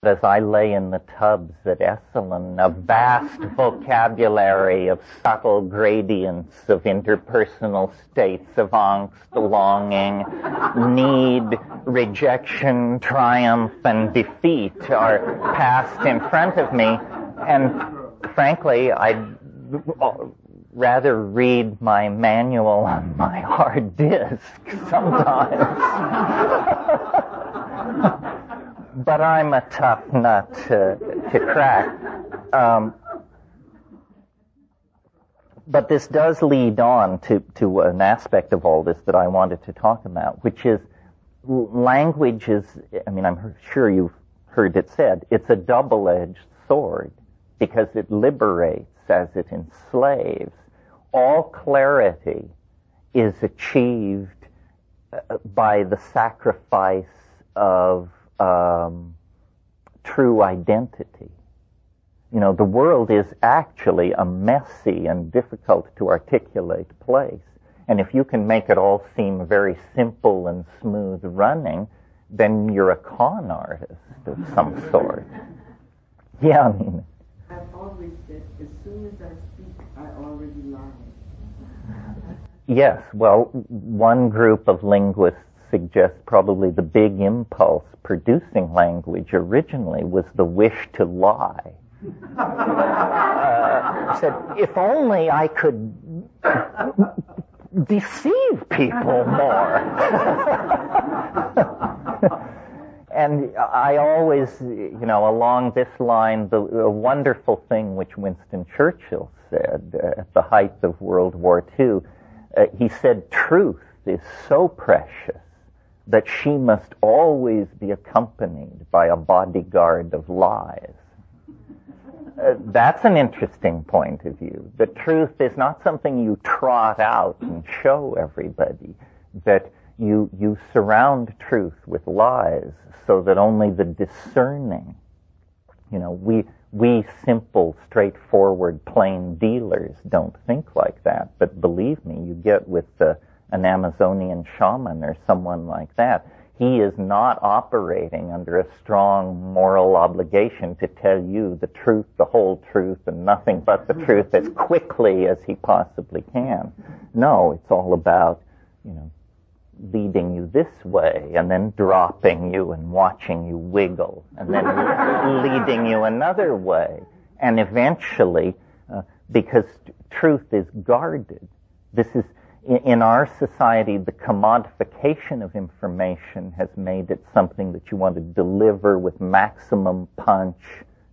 as I lay in the tubs at Esalen, a vast vocabulary of subtle gradients of interpersonal states of angst, longing, need, rejection, triumph, and defeat are passed in front of me. And frankly, I'd rather read my manual on my hard disk sometimes. But I'm a tough nut to crack. But this does lead on to an aspect of all this that I wanted to talk about, which is language is, I'm sure you've heard it said, it's a double-edged sword because it liberates as it enslaves. All clarity is achieved by the sacrifice of true identity. The world is actually a messy and difficult to articulate place. And if you can make it all seem very simple and smooth running, then you're a con artist of some sort. Yeah, I've always said, as soon as I speak, I already lie. Yes, well, one group of linguists suggests probably the big impulse producing language originally was the wish to lie. Said, if only I could deceive people more. And I always, along this line, the wonderful thing which Winston Churchill said at the height of World War II, he said, truth is so precious that she must always be accompanied by a bodyguard of lies. That's an interesting point of view. The truth is not something you trot out and show everybody, that you surround truth with lies so that only the discerning, we simple, straightforward, plain dealers don't think like that. But believe me, you get with an Amazonian shaman or someone like that, he is not operating under a strong moral obligation to tell you the truth, the whole truth, and nothing but the truth as quickly as he possibly can. No, it's all about, leading you this way and then dropping you and watching you wiggle and then leading you another way. And eventually, because truth is guarded, this is, in our society, the commodification of information has made it something that you want to deliver with maximum punch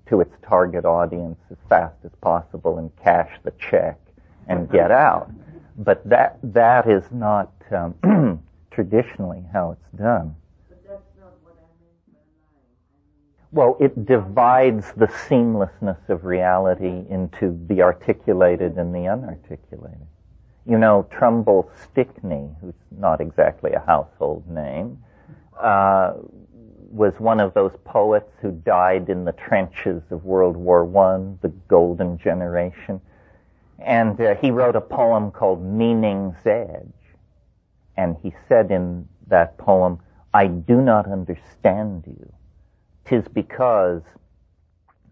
to its target audience as fast as possible and cash the check and get out. But that is not traditionally how it's done. But that's not what I meant by lying. Well, it divides the seamlessness of reality into the articulated and the unarticulated. Trumbull Stickney, who's not exactly a household name, was one of those poets who died in the trenches of World War I, the golden generation. And he wrote a poem called Meaning's Edge. And he said in that poem, I do not understand you. 'Tis because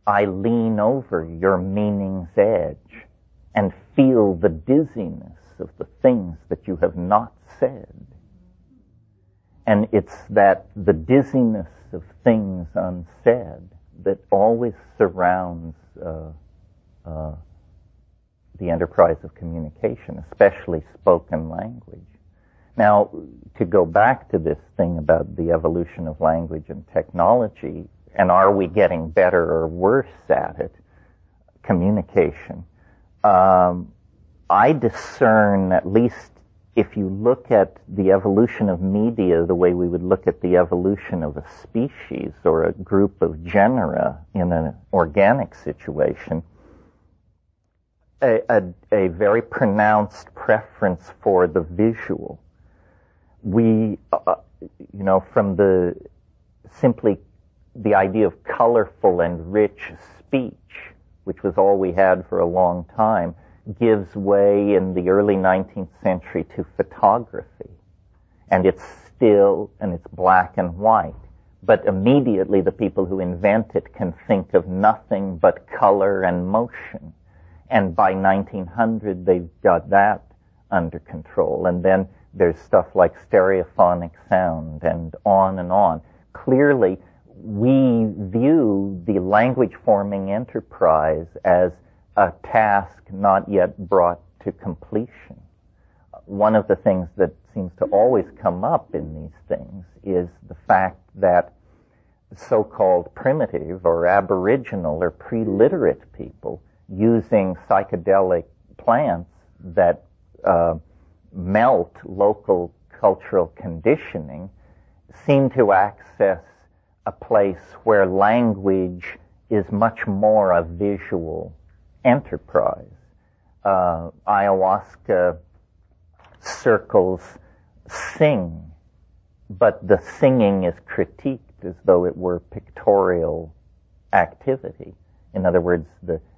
I lean over your meaning's edge and feel the dizziness of the things that you have not said. And it's that the dizziness of things unsaid that always surrounds the enterprise of communication, especially spoken language. Now, to go back to this thing about the evolution of language and technology, and are we getting better or worse at it, communication, I discern, at least if you look at the evolution of media the way we would look at the evolution of a species or a group of genera in an organic situation, a very pronounced preference for the visual. We, from simply the idea of colorful and rich speech, which was all we had for a long time, gives way in the early 19th century to photography. And it's still, and it's black and white. But immediately the people who invent it can think of nothing but color and motion. And by 1900, they've got that under control. And then there's stuff like stereophonic sound and on and on. Clearly, we view the language-forming enterprise as a task not yet brought to completion. One of the things that seems to always come up in these things is the fact that so-called primitive or aboriginal or pre-literate people using psychedelic plants that melt local cultural conditioning seem to access a place where language is much more a visual enterprise. Ayahuasca circles sing, but the singing is critiqued as though it were pictorial activity. In other words,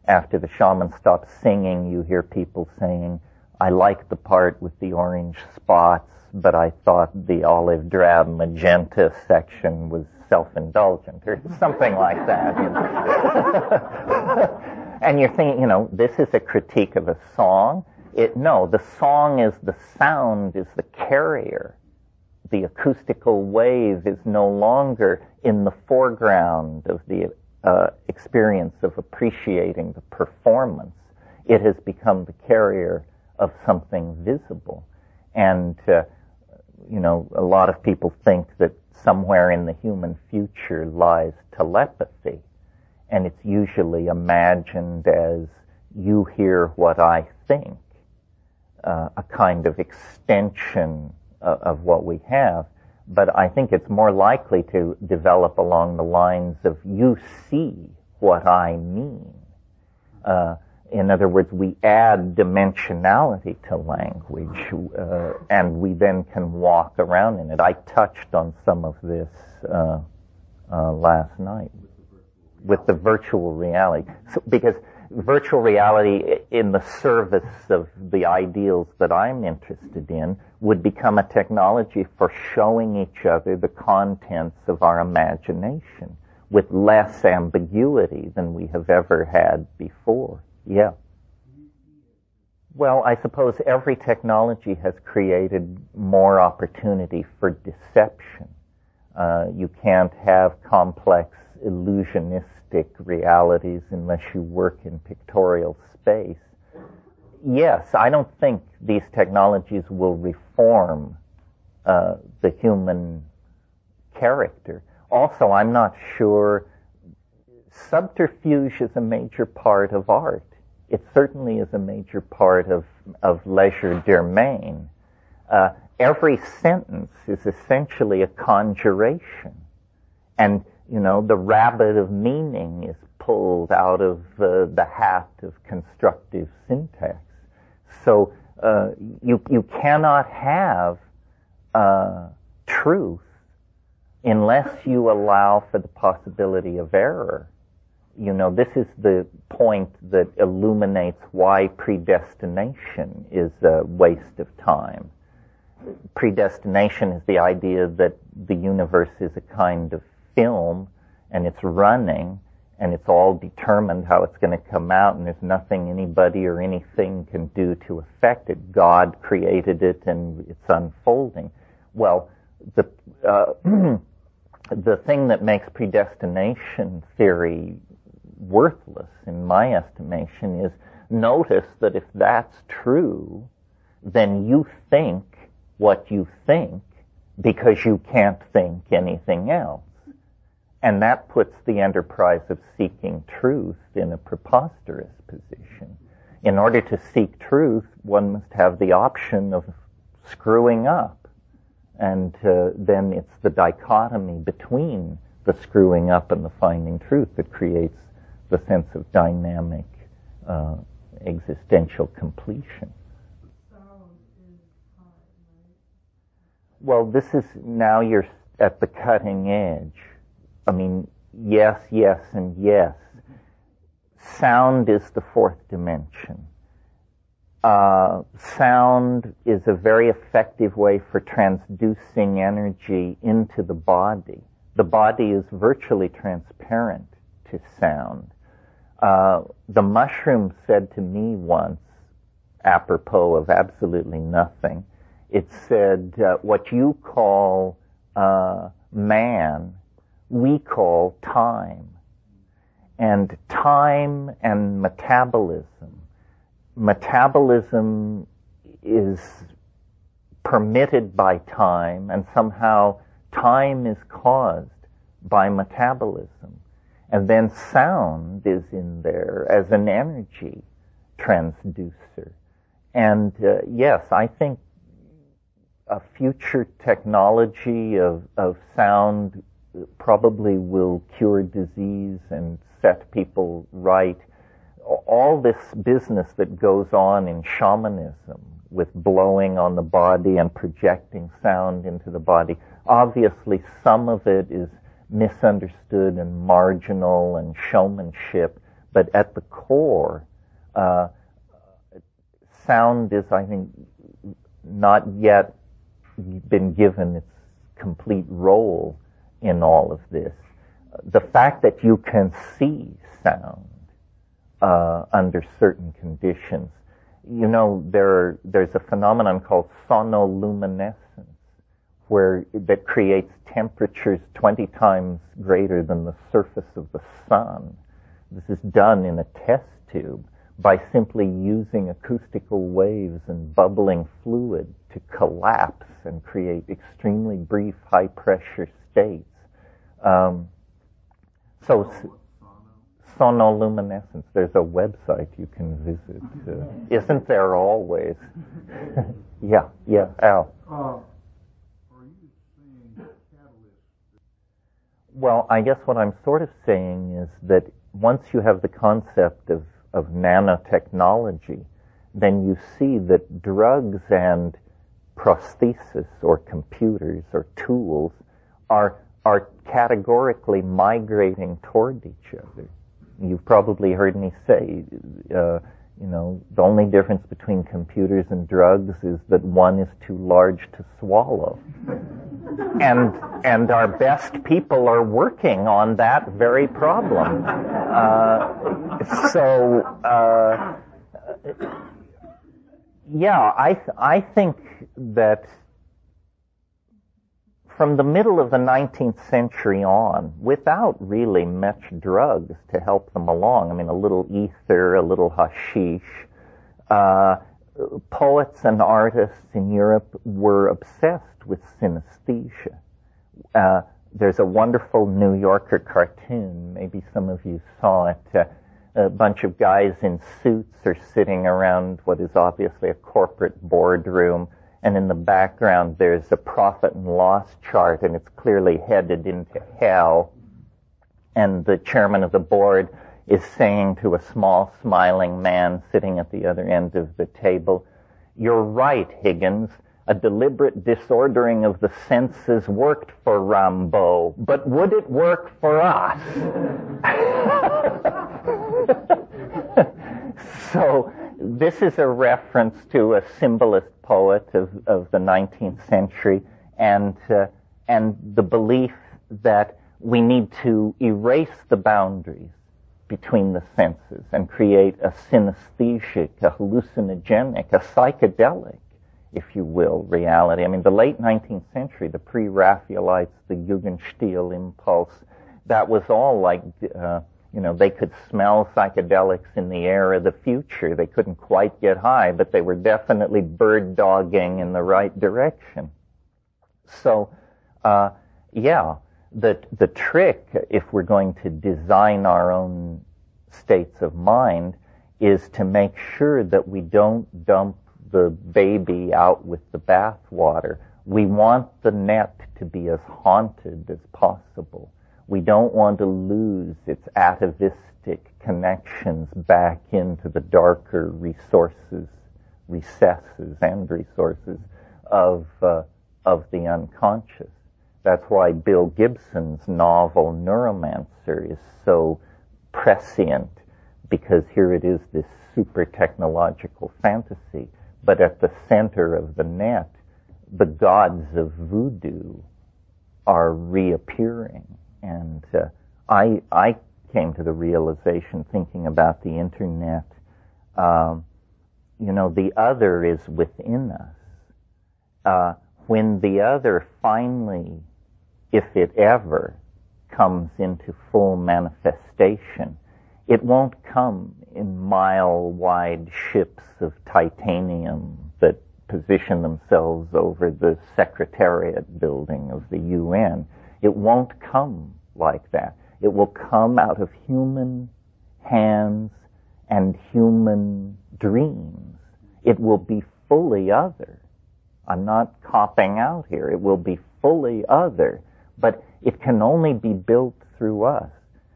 after the shaman stops singing, you hear people saying, I like the part with the orange spots, but I thought the olive drab magenta section was self-indulgent, or something like that. And you're thinking, this is a critique of a song. No, the song is the sound, is the carrier. The acoustical wave is no longer in the foreground of the experience of appreciating the performance. It has become the carrier of something visible. And, a lot of people think that somewhere in the human future lies telepathy. And it's usually imagined as you hear what I think, a kind of extension of what we have. But I think it's more likely to develop along the lines of you see what I mean. In other words, we add dimensionality to language, and we then can walk around in it. I touched on some of this last night with the virtual reality. Because virtual reality, in the service of the ideals that I'm interested in, would become a technology for showing each other the contents of our imagination with less ambiguity than we have ever had before. Yeah. Well, I suppose every technology has created more opportunity for deception. You can't have complex illusionistic realities unless you work in pictorial space. Yes, I don't think these technologies will reform the human character. Also, I'm not sure subterfuge is a major part of art. It certainly is a major part of legerdemain. Every sentence is essentially a conjuration. And, the rabbit of meaning is pulled out of the hat of constructive syntax. So you cannot have truth unless you allow for the possibility of error. This is the point that illuminates why predestination is a waste of time. Predestination is the idea that the universe is a kind of film, and it's running, and it's all determined how it's going to come out, and there's nothing anybody or anything can do to affect it. God created it, and it's unfolding. Well, the thing that makes predestination theory worthless, in my estimation, is notice that if that's true, then you think what you think because you can't think anything else. And that puts the enterprise of seeking truth in a preposterous position. In order to seek truth, one must have the option of screwing up. And then it's the dichotomy between the screwing up and the finding truth that creates the sense of dynamic existential completion. Sound is time, right? Well, this is, now you're at the cutting edge. I mean, yes, yes, and yes. Sound is the fourth dimension. Sound is a very effective way for transducing energy into the body. the body is virtually transparent to sound. The mushroom said to me once, apropos of absolutely nothing, it said, what you call man, we call time. And time and metabolism. Metabolism is permitted by time, and somehow time is caused by metabolism. And then sound is in there as an energy transducer. And yes, I think a future technology of sound probably will cure disease and set people right. All this business that goes on in shamanism with blowing on the body and projecting sound into the body, obviously some of it is misunderstood and marginal and showmanship, but at the core, sound is, I think, not yet been given its complete role in all of this. The fact that you can see sound under certain conditions, you know, there's a phenomenon called sonoluminescence, that creates temperatures 20 times greater than the surface of the sun. This is done in a test tube by simply using acoustical waves and bubbling fluid to collapse and create extremely brief high-pressure states. Sonoluminescence, there's a website you can visit. Isn't there always? Yeah, Al. Are you saying catalyst? Well, I guess what I'm sort of saying is that once you have the concept of nanotechnology, then you see that drugs and prosthesis or computers or tools are categorically migrating toward each other. You've probably heard me say, the only difference between computers and drugs is that one is too large to swallow. And our best people are working on that very problem. I think that from the middle of the 19th century on, without really much drugs to help them along, I mean, a little ether, a little hashish, poets and artists in Europe were obsessed with synesthesia. There's a wonderful New Yorker cartoon, maybe some of you saw it. A bunch of guys in suits are sitting around what is obviously a corporate boardroom, and in the background there's a profit and loss chart, and it's clearly headed into hell. And the chairman of the board is saying to a small smiling man sitting at the other end of the table, "You're right, Higgins. A deliberate disordering of the senses worked for Rimbaud, but would it work for us?" So this is a reference to a symbolist poet of the 19th century, and the belief that we need to erase the boundaries between the senses and create a synesthesic, a hallucinogenic, a psychedelic, if you will, reality. I mean, the late 19th century, the pre-Raphaelites, the Jugendstil impulse, that was all like, they could smell psychedelics in the air of the future. They couldn't quite get high, but they were definitely bird-dogging in the right direction. So, the trick, if we're going to design our own states of mind, is to make sure that we don't dump the baby out with the bathwater. We want the net to be as haunted as possible. We don't want to lose its atavistic connections back into the darker recesses of the unconscious. That's why Bill Gibson's novel Neuromancer is so prescient, because here it is, this super technological fantasy, but at the center of the net, the gods of voodoo are reappearing. And I came to the realization, thinking about the internet, the other is within us. When the other finally, if it ever, comes into full manifestation, it won't come in mile-wide ships of titanium that position themselves over the Secretariat building of the UN. It won't come like that. It will come out of human hands and human dreams. It will be fully other. I'm not copping out here. It will be fully other, but it can only be built through us.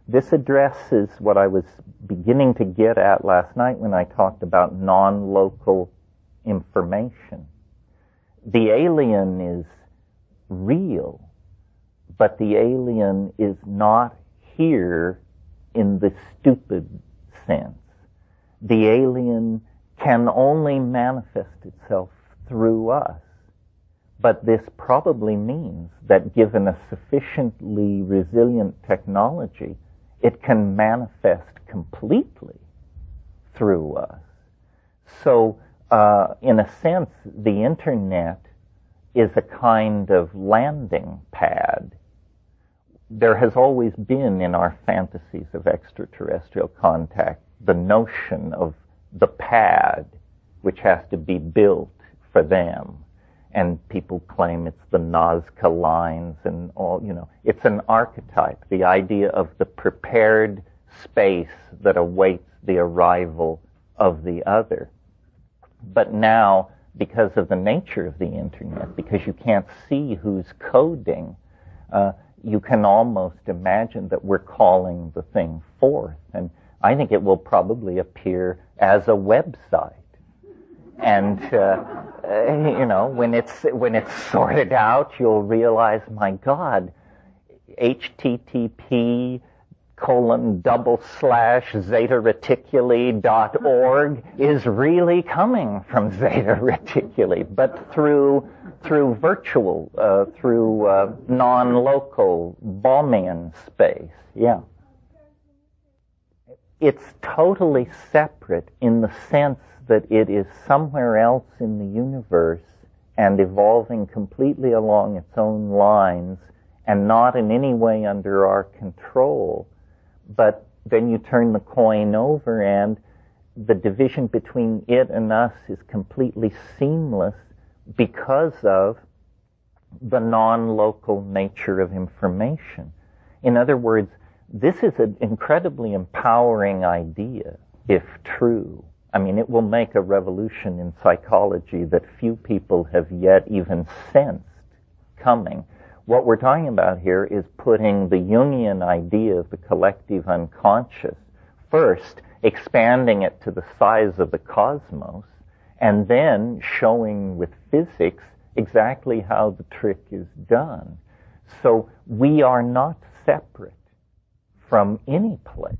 This addresses what I was beginning to get at last night when I talked about non-local information. The alien is real, but the alien is not here in the stupid sense. The alien can only manifest itself through us. But this probably means that given a sufficiently resilient technology, it can manifest completely through us. So, in a sense, the internet is a kind of landing pad. There has always been in our fantasies of extraterrestrial contact the notion of the pad, which has to be built for them. And people claim it's the Nazca lines and all, it's an archetype, the idea of the prepared space that awaits the arrival of the other. But now, because of the nature of the internet, because you can't see who's coding, you can almost imagine that we're calling the thing forth. And I think it will probably appear as a website. And when it's sorted out, you'll realize, my God, http://zeta-reticuli.org is really coming from Zeta Reticuli, but through virtual, through non-local Baumian space. Yeah. It's totally separate in the sense that it is somewhere else in the universe and evolving completely along its own lines and not in any way under our control. But then you turn the coin over and the division between it and us is completely seamless because of the non-local nature of information. In other words, this is an incredibly empowering idea, if true. I mean, it will make a revolution in psychology that few people have yet even sensed coming. What we're talking about here is putting the Jungian idea of the collective unconscious, first expanding it to the size of the cosmos, and then showing with physics exactly how the trick is done. So we are not separate from any place.